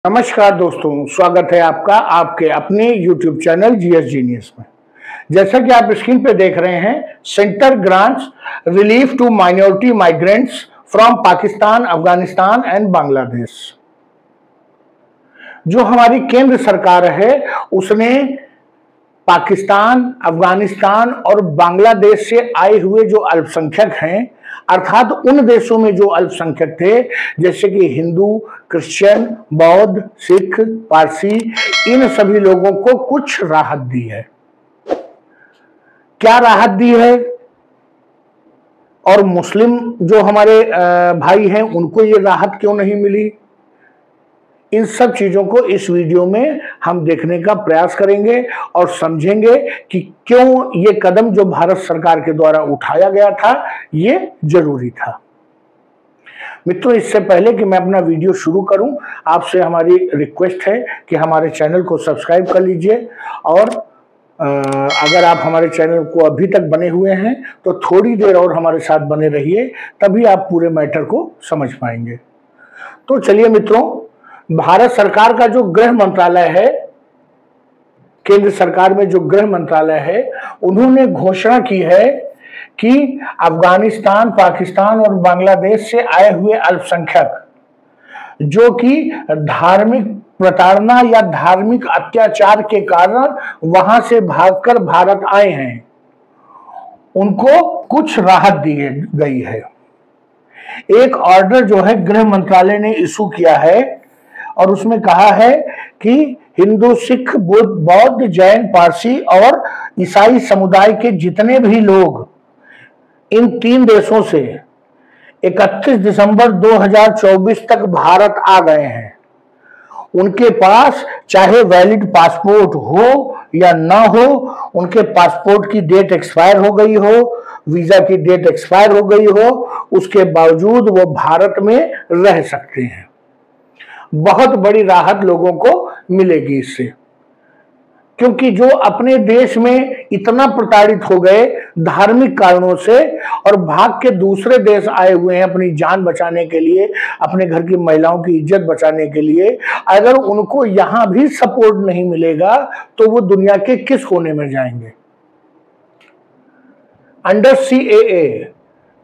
नमस्कार दोस्तों, स्वागत है आपका आपके अपने YouTube चैनल जीएस जीनियस में। जैसा कि आप स्क्रीन पे देख रहे हैं, centre grants relief to minority migrants from Pakistan, Afghanistan and Bangladesh. जो हमारी केंद्र सरकार है उसने पाकिस्तान, अफगानिस्तान और बांग्लादेश से आए हुए जो अल्पसंख्यक हैं, अर्थात उन देशों में जो अल्पसंख्यक थे जैसे कि हिंदू, क्रिश्चियन, बौद्ध, सिख, पारसी, इन सभी लोगों को कुछ राहत दी है। क्या राहत दी है और मुस्लिम जो हमारे भाई हैं उनको ये राहत क्यों नहीं मिली, इन सब चीजों को इस वीडियो में हम देखने का प्रयास करेंगे और समझेंगे कि क्यों ये कदम जो भारत सरकार के द्वारा उठाया गया था ये जरूरी था। मित्रों, इससे पहले कि मैं अपना वीडियो शुरू करूं, आपसे हमारी रिक्वेस्ट है कि हमारे चैनल को सब्सक्राइब कर लीजिए और अगर आप हमारे चैनल को अभी तक बने हुए हैं तो थोड़ी देर और हमारे साथ बने रहिए, तभी आप पूरे मैटर को समझ पाएंगे। तो चलिए मित्रों, भारत सरकार का जो गृह मंत्रालय है, केंद्र सरकार में जो गृह मंत्रालय है, उन्होंने घोषणा की है कि अफगानिस्तान, पाकिस्तान और बांग्लादेश से आए हुए अल्पसंख्यक जो कि धार्मिक प्रताड़ना या धार्मिक अत्याचार के कारण वहां से भागकर भारत आए हैं, उनको कुछ राहत दी गई है। एक ऑर्डर जो है गृह मंत्रालय ने इशू किया है और उसमें कहा है कि हिंदू, सिख, बौद्ध, जैन, पारसी और ईसाई समुदाय के जितने भी लोग इन तीन देशों से 31 दिसंबर 2024 तक भारत आ गए हैं, उनके पास चाहे वैलिड पासपोर्ट हो या ना हो, उनके पासपोर्ट की डेट एक्सपायर हो गई हो, वीजा की डेट एक्सपायर हो गई हो, उसके बावजूद वो भारत में रह सकते हैं। बहुत बड़ी राहत लोगों को मिलेगी इससे, क्योंकि जो अपने देश में इतना प्रताड़ित हो गए धार्मिक कारणों से और भाग के दूसरे देश आए हुए हैं अपनी जान बचाने के लिए, अपने घर की महिलाओं की इज्जत बचाने के लिए, अगर उनको यहां भी सपोर्ट नहीं मिलेगा तो वो दुनिया के किस कोने में जाएंगे। अंडर CAA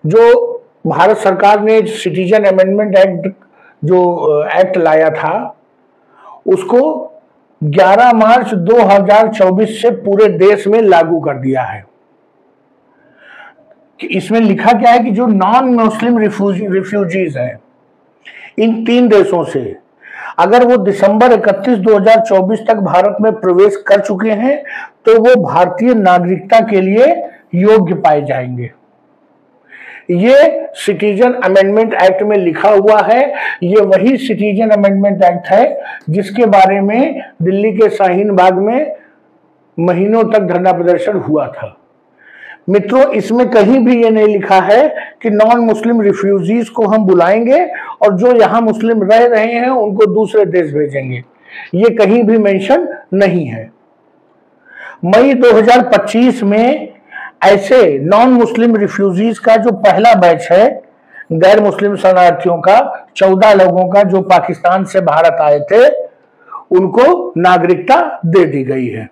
जो भारत सरकार ने सिटीजन अमेंडमेंट एक्ट जो एक्ट लाया था, उसको 11 मार्च 2024 से पूरे देश में लागू कर दिया है। कि इसमें लिखा क्या है कि जो नॉन मुस्लिम रिफ्यूजीज हैं इन तीन देशों से, अगर वो दिसंबर 31, 2024 तक भारत में प्रवेश कर चुके हैं तो वो भारतीय नागरिकता के लिए योग्य पाए जाएंगे। ये सिटीजन अमेंडमेंट एक्ट में लिखा हुआ है। ये वही सिटीजन अमेंडमेंट एक्ट है जिसके बारे में दिल्ली के शाहीन बाग में महीनों तक धरना प्रदर्शन हुआ था। मित्रों, इसमें कहीं भी ये नहीं लिखा है कि नॉन मुस्लिम रिफ्यूजीज को हम बुलाएंगे और जो यहां मुस्लिम रह रहे हैं उनको दूसरे देश भेजेंगे, ये कहीं भी मेंशन नहीं है। मई 2025 में ऐसे नॉन मुस्लिम रिफ्यूजीज का जो पहला बैच है, गैर मुस्लिम शरणार्थियों का 14 लोगों का जो पाकिस्तान से भारत आए थे, उनको नागरिकता दे दी गई है।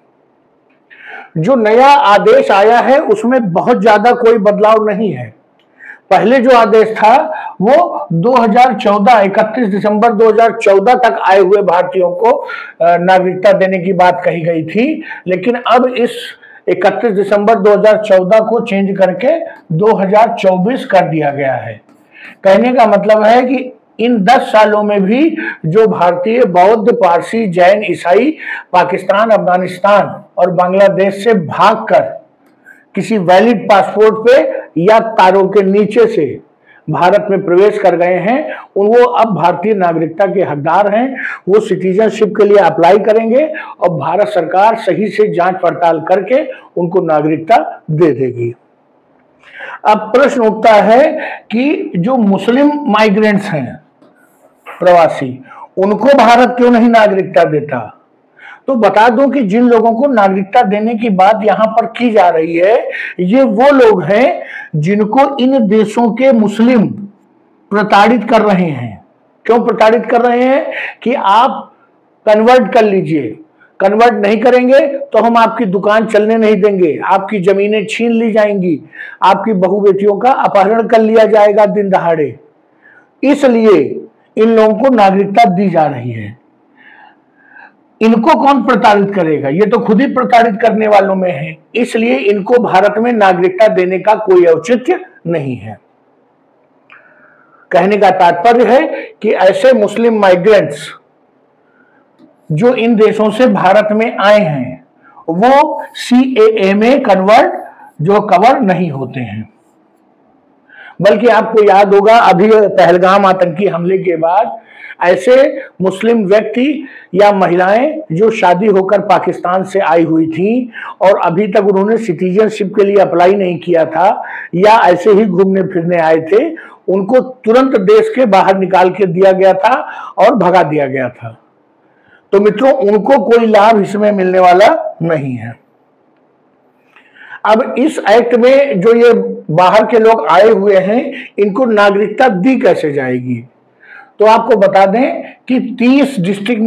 जो नया आदेश आया है उसमें बहुत ज्यादा कोई बदलाव नहीं है। पहले जो आदेश था वो 2014 31 दिसंबर 2014 तक आए हुए भारतीयों को नागरिकता देने की बात कही गई थी, लेकिन अब इस 31 दिसंबर 2014 को चेंज करके 2024 कर दिया गया है। कहने का मतलब है कि इन 10 सालों में भी जो भारतीय बौद्ध, पारसी, जैन, ईसाई पाकिस्तान, अफगानिस्तान और बांग्लादेश से भागकर किसी वैलिड पासपोर्ट पे या तारों के नीचे से भारत में प्रवेश कर गए हैं, वो अब भारतीय नागरिकता के हकदार हैं। वो सिटीजनशिप के लिए अप्लाई करेंगे और भारत सरकार सही से जांच पड़ताल करके उनको नागरिकता दे देगी। अब प्रश्न उठता है कि जो मुस्लिम माइग्रेंट्स हैं, प्रवासी, उनको भारत क्यों नहीं नागरिकता देता। तो बता दूं कि जिन लोगों को नागरिकता देने की बात यहां पर की जा रही है, ये वो लोग हैं जिनको इन देशों के मुस्लिम प्रताड़ित कर रहे हैं। क्यों प्रताड़ित कर रहे हैं कि आप कन्वर्ट कर लीजिए। कन्वर्ट नहीं करेंगे तो हम आपकी दुकान चलने नहीं देंगे, आपकी जमीनें छीन ली जाएंगी, आपकी बहू बेटियों का अपहरण कर लिया जाएगा दिन दहाड़े। इसलिए इन लोगों को नागरिकता दी जा रही है। इनको कौन प्रताड़ित करेगा? ये तो खुद ही प्रताड़ित करने वालों में है। इसलिए इनको भारत में नागरिकता देने का कोई औचित्य नहीं है। कहने का तात्पर्य है कि ऐसे मुस्लिम माइग्रेंट्स जो इन देशों से भारत में आए हैं वो सीएए में कवर नहीं होते हैं। बल्कि आपको याद होगा अभी पहलगाम आतंकी हमले के बाद ऐसे मुस्लिम व्यक्ति या महिलाएं जो शादी होकर पाकिस्तान से आई हुई थी और अभी तक उन्होंने सिटीजनशिप के लिए अप्लाई नहीं किया था या ऐसे ही घूमने फिरने आए थे, उनको तुरंत देश के बाहर निकाल के दिया गया था और भगा दिया गया था। तो मित्रों, उनको कोई लाभ इसमें मिलने वाला नहीं है। अब इस एक्ट में जो ये बाहर के लोग आए हुए हैं इनको नागरिकता दी कैसे जाएगी? तो आपको बता दें कि 30 डिस्ट्रिक्ट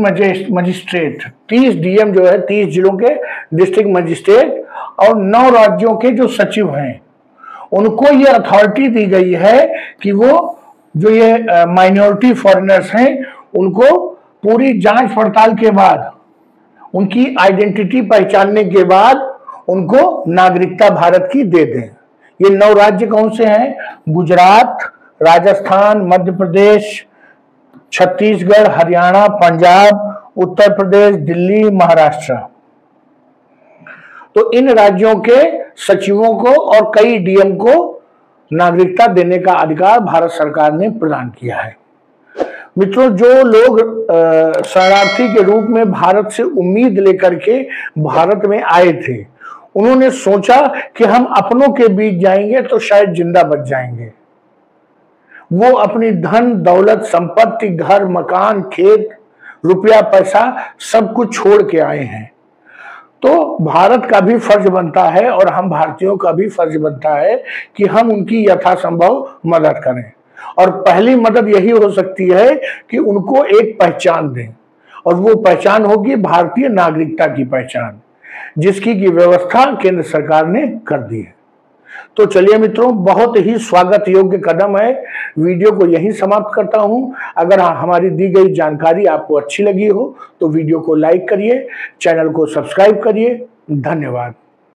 मजिस्ट्रेट, 30 डीएम जो है 30 जिलों के डिस्ट्रिक्ट मजिस्ट्रेट और 9 राज्यों के जो सचिव हैं उनको ये अथॉरिटी दी गई है कि वो जो ये माइनॉरिटी फॉरेनर्स हैं उनको पूरी जांच पड़ताल के बाद, उनकी आइडेंटिटी पहचानने के बाद उनको नागरिकता भारत की दे दें। ये 9 राज्य कौन से हैं? गुजरात, राजस्थान, मध्य प्रदेश, छत्तीसगढ़, हरियाणा, पंजाब, उत्तर प्रदेश, दिल्ली, महाराष्ट्र। तो इन राज्यों के सचिवों को और कई डीएम को नागरिकता देने का अधिकार भारत सरकार ने प्रदान किया है। मित्रों, जो लोग शरणार्थी के रूप में भारत से उम्मीद लेकर के भारत में आए थे, उन्होंने सोचा कि हम अपनों के बीच जाएंगे तो शायद जिंदा बच जाएंगे। वो अपनी धन दौलत संपत्ति, घर मकान, खेत, रुपया पैसा सब कुछ छोड़ के आए हैं। तो भारत का भी फर्ज बनता है और हम भारतीयों का भी फर्ज बनता है कि हम उनकी यथासंभव मदद करें। और पहली मदद यही हो सकती है कि उनको एक पहचान दें, और वो पहचान होगी भारतीय नागरिकता की पहचान, जिसकी की व्यवस्था केंद्र सरकार ने कर दी है। तो चलिए मित्रों, बहुत ही स्वागत योग्य कदम है। वीडियो को यहीं समाप्त करता हूं। अगर हमारी दी गई जानकारी आपको अच्छी लगी हो तो वीडियो को लाइक करिए, चैनल को सब्सक्राइब करिए। धन्यवाद।